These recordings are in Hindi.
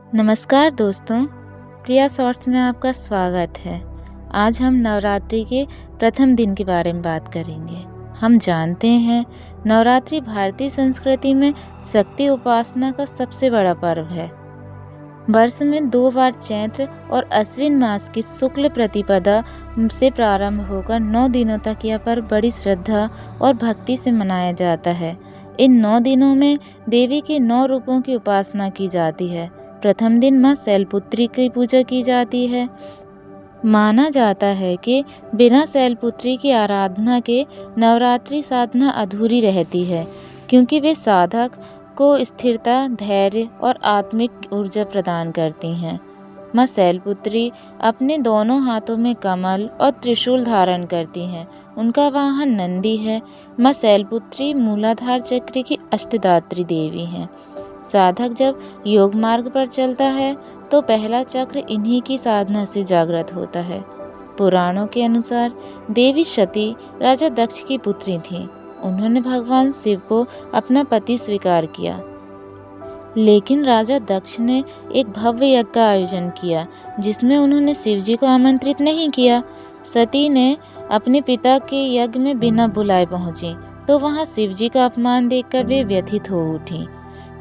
नमस्कार दोस्तों, प्रिया शॉर्ट्स में आपका स्वागत है। आज हम नवरात्रि के प्रथम दिन के बारे में बात करेंगे। हम जानते हैं नवरात्रि भारतीय संस्कृति में शक्ति उपासना का सबसे बड़ा पर्व है। वर्ष में 2 बार चैत्र और अश्विन मास की शुक्ल प्रतिपदा से प्रारंभ होकर 9 दिनों तक यह पर्व बड़ी श्रद्धा और भक्ति से मनाया जाता है। इन 9 दिनों में देवी के 9 रूपों की उपासना की जाती है। प्रथम दिन मां शैलपुत्री की पूजा की जाती है। माना जाता है कि बिना शैलपुत्री की आराधना के नवरात्रि साधना अधूरी रहती है, क्योंकि वे साधक को स्थिरता, धैर्य और आत्मिक ऊर्जा प्रदान करती हैं। मां शैलपुत्री अपने दोनों हाथों में कमल और त्रिशूल धारण करती हैं। उनका वाहन नंदी है। मां शैलपुत्री मूलाधार चक्र की अष्टधात्री देवी हैं। साधक जब योग मार्ग पर चलता है तो पहला चक्र इन्हीं की साधना से जागृत होता है। पुराणों के अनुसार देवी सती राजा दक्ष की पुत्री थीं। उन्होंने भगवान शिव को अपना पति स्वीकार किया, लेकिन राजा दक्ष ने एक भव्य यज्ञ का आयोजन किया जिसमें उन्होंने शिव जी को आमंत्रित नहीं किया। सती ने अपने पिता के यज्ञ में बिना बुलाए पहुंची तो वहां शिव जी का अपमान देखकर वे व्यथित हो उठी।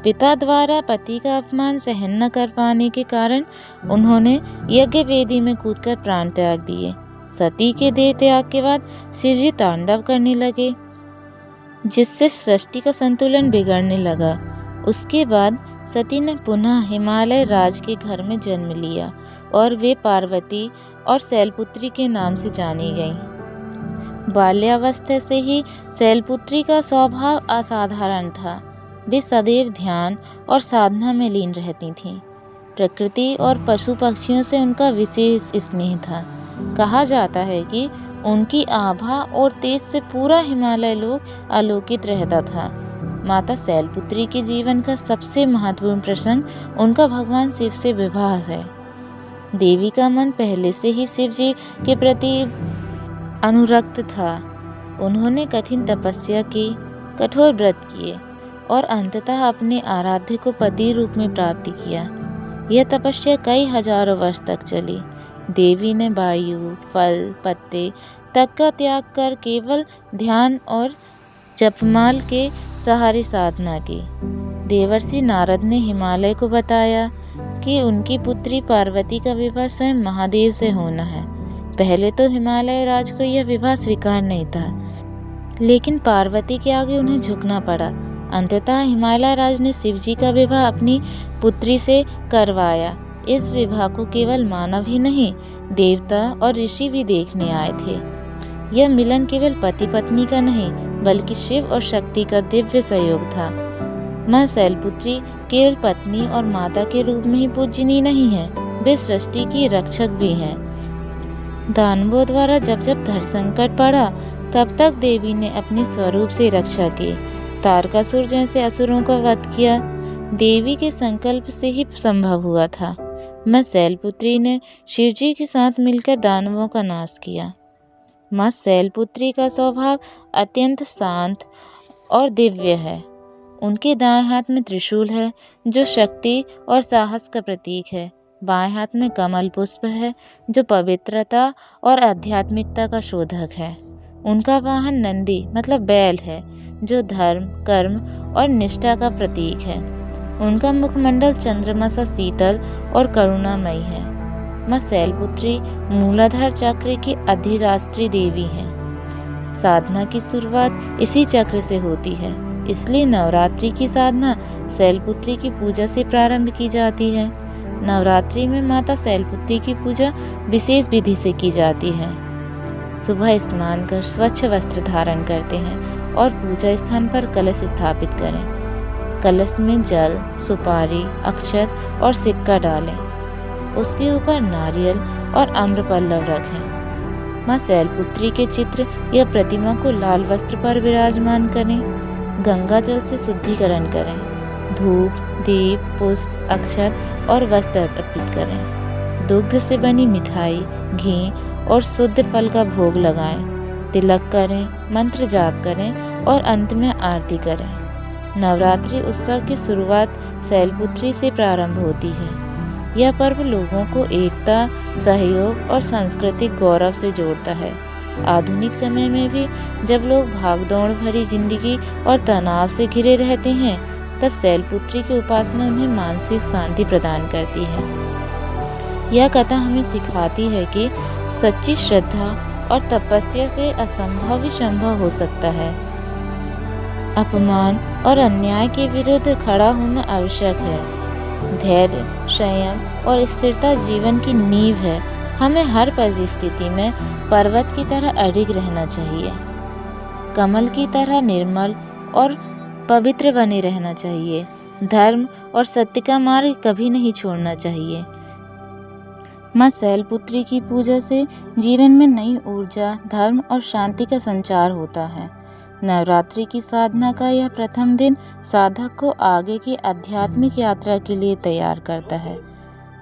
पिता द्वारा पति का अपमान सहन न कर पाने के कारण उन्होंने यज्ञ वेदी में कूदकर प्राण त्याग दिए। सती के देह त्याग के बाद शिवजी तांडव करने लगे, जिससे सृष्टि का संतुलन बिगड़ने लगा। उसके बाद सती ने पुनः हिमालय राज के घर में जन्म लिया और वे पार्वती और शैलपुत्री के नाम से जानी गईं। बाल्यावस्था से ही शैलपुत्री का स्वभाव असाधारण था। वे सदैव ध्यान और साधना में लीन रहती थीं। प्रकृति और पशु पक्षियों से उनका विशेष स्नेह था। कहा जाता है कि उनकी आभा और तेज से पूरा हिमालय लोक आलोकित रहता था। माता शैलपुत्री के जीवन का सबसे महत्वपूर्ण प्रसंग उनका भगवान शिव से विवाह है। देवी का मन पहले से ही शिव जी के प्रति अनुरक्त था। उन्होंने कठिन तपस्या की, कठोर व्रत किए और अंततः अपने आराध्य को पति रूप में प्राप्त किया। यह तपस्या कई हजारों वर्ष तक चली। देवी ने वायु, फल, पत्ते तक का त्याग कर केवल ध्यान और जपमाल के सहारे साधना की। देवर्षि नारद ने हिमालय को बताया कि उनकी पुत्री पार्वती का विवाह स्वयं महादेव से होना है। पहले तो हिमालय राज को यह विवाह स्वीकार नहीं था, लेकिन पार्वती के आगे उन्हें झुकना पड़ा। अंततः हिमालय राज ने शिव जी का विवाह अपनी पुत्री से करवाया। इस विवाह को केवल मानव ही नहीं, देवता और ऋषि भी देखने आए थे। यह मिलन केवल पति पत्नी का नहीं, बल्कि शिव और शक्ति का दिव्य संयोग था। मां शैलपुत्री केवल पत्नी और माता के रूप में ही पूजनीय नहीं है, वे सृष्टि की रक्षक भी हैं। दानवों द्वारा जब जब धर्म संकट पड़ा, तब तक देवी ने अपने स्वरूप से रक्षा की। तारकासुर जैसे असुरों का वध किया देवी के संकल्प से ही संभव हुआ था। मां शैलपुत्री ने शिवजी के साथ मिलकर दानवों का नाश किया। मां शैलपुत्री का स्वभाव अत्यंत शांत और दिव्य है। उनके दाएं हाथ में त्रिशूल है, जो शक्ति और साहस का प्रतीक है। बाएं हाथ में कमल पुष्प है, जो पवित्रता और आध्यात्मिकता का शोधक है। उनका वाहन नंदी मतलब बैल है, जो धर्म, कर्म और निष्ठा का प्रतीक है। उनका मुखमंडल चंद्रमा सा शीतल और करुणामयी है। मां शैलपुत्री मूलाधार चक्र की अधिराष्ट्री देवी हैं। साधना की शुरुआत इसी चक्र से होती है, इसलिए नवरात्रि की साधना शैलपुत्री की पूजा से प्रारंभ की जाती है। नवरात्रि में माता शैलपुत्री की पूजा विशेष विधि से की जाती है। सुबह स्नान कर स्वच्छ वस्त्र धारण करते हैं और पूजा स्थान पर कलश स्थापित करें। कलश में जल, सुपारी, अक्षत और सिक्का डालें। उसके ऊपर नारियल और आम्रपल्लव रखें। मां शैलपुत्री के चित्र या प्रतिमा को लाल वस्त्र पर विराजमान करें। गंगा जल से शुद्धिकरण करें। धूप, दीप, पुष्प, अक्षत और वस्त्र अर्पित करें। दुग्ध से बनी मिठाई, घी और शुद्ध फल का भोग लगाएं। तिलक करें, मंत्र जाप करें और अंत में आरती करें। नवरात्रि उत्सव की शुरुआत शैलपुत्री से प्रारंभ होती है। यह पर्व लोगों को एकता, सहयोग और सांस्कृतिक गौरव से जोड़ता है। आधुनिक समय में भी जब लोग भागदौड़ भरी जिंदगी और तनाव से घिरे रहते हैं, तब शैलपुत्री की उपासना उन्हें मानसिक शांति प्रदान करती है। यह कथा हमें सिखाती है कि सच्ची श्रद्धा और तपस्या से असंभव भी संभव हो सकता है। अपमान और अन्याय के विरुद्ध खड़ा होना आवश्यक है। धैर्य, संयम और स्थिरता जीवन की नींव है। हमें हर परिस्थिति में पर्वत की तरह अडिग रहना चाहिए, कमल की तरह निर्मल और पवित्र बने रहना चाहिए। धर्म और सत्य का मार्ग कभी नहीं छोड़ना चाहिए। माँ शैलपुत्री की पूजा से जीवन में नई ऊर्जा, धर्म और शांति का संचार होता है। नवरात्रि की साधना का यह प्रथम दिन साधक को आगे की आध्यात्मिक यात्रा के लिए तैयार करता है।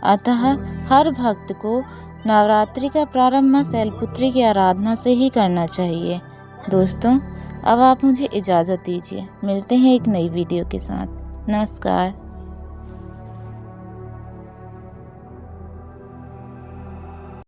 अतः हर भक्त को नवरात्रि का प्रारंभ माँ शैलपुत्री की आराधना से ही करना चाहिए। दोस्तों, अब आप मुझे इजाज़त दीजिए। मिलते हैं एक नई वीडियो के साथ। नमस्कार।